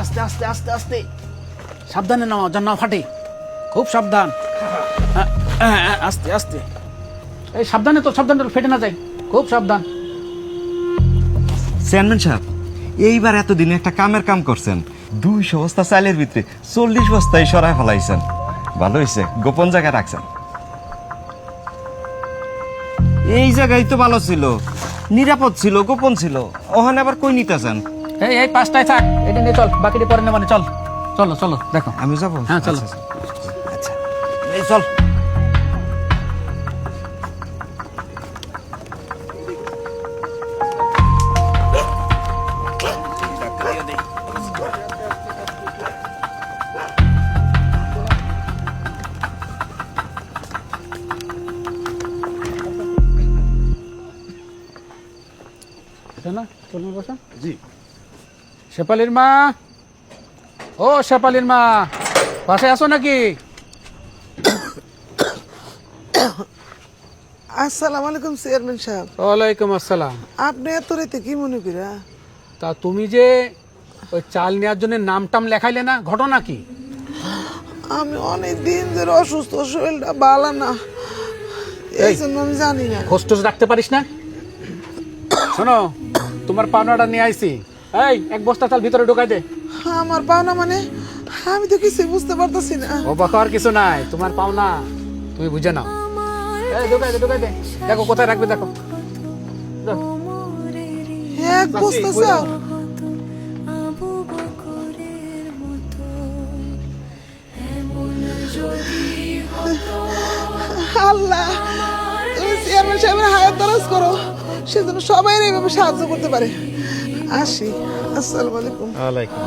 আস্তে আস্তে আস্তে আস্তে, সাবধানে নাও যেন না ফাটে, খুব সাবধান। আস্তে আস্তে, এই সাবধানে তো, সাবধানে ফেটে না যায়, খুব সাবধান। চেয়ারম্যান সাহেব, এইবার এতদিনে একটা কামের কাম করছেন। 200 বস্তা চালের ভিতরে 40 বস্তায় সরাই ফেলাইছেন। ভালো হয়েছে, গোপন জায়গায় রাখছেন। এই জায়গায় তো ভালো ছিল, নিরাপদ ছিল, গোপন ছিল। ওখানে আবার কই নিতেছেন? এই এই পাঁচটায় থাক, এটা নিয়ে চল, বাকিটা পরে নেবানে। চল চলো চলো, দেখো। আমি যাবো? হ্যাঁ চলো। আচ্ছা, এই চল। না চলুন বসা। জি। শেফালির মা, ও শেফালির মা, পাশে আসো নাকি? আসসালামু আলাইকুম চেয়ারম্যান সাহেব। ওয়ালাইকুম আসসালাম। আপনি এত রাতে কি মনে করা? তা তুমি যে ওই চাল নেওয়ার জন্য নাম টাম লেখাইলে না, ঘটনা কি? আমি অনেক দিন ধরে অসুস্থ, শরীরটা ভালো না, এই জন্য আমি জানি না। খোঁজ টোজ রাখতে পারিস না? শোনো, তোমার পাওনাটা নিয়ে আইছি। এই এক বস্তা চাল ভিতরে ঢুকাই দে। আমার পাওনা মানে? আমি তো কিছুই বুঝতে পারতেছি না। অবাক হওয়ার কিছু নাই, তোমার পাওনা তুমি বুঝে নাও। এই ঢুকাই দে, ঢুকাই দে। দেখো কোথায় রাখবে, দেখো। দাও। এক বস্তা চাল? আল্লাহ, তুমি চেয়ারম্যান সাহেবের হায়াত দরাজ করো, সেজন্য সবাই এইভাবে সাহায্য করতে পারে। আসি, আসসালামু আলাইকুম।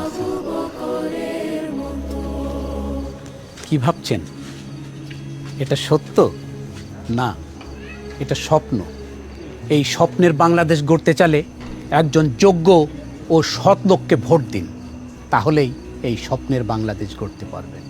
কি ভাবছেন এটা সত্য? না, এটা স্বপ্ন। এই স্বপ্নের বাংলাদেশ গড়তে চাইলে একজন যোগ্য ও সৎ লোককে ভোট দিন, তাহলেই এই স্বপ্নের বাংলাদেশ গড়তে পারবেন।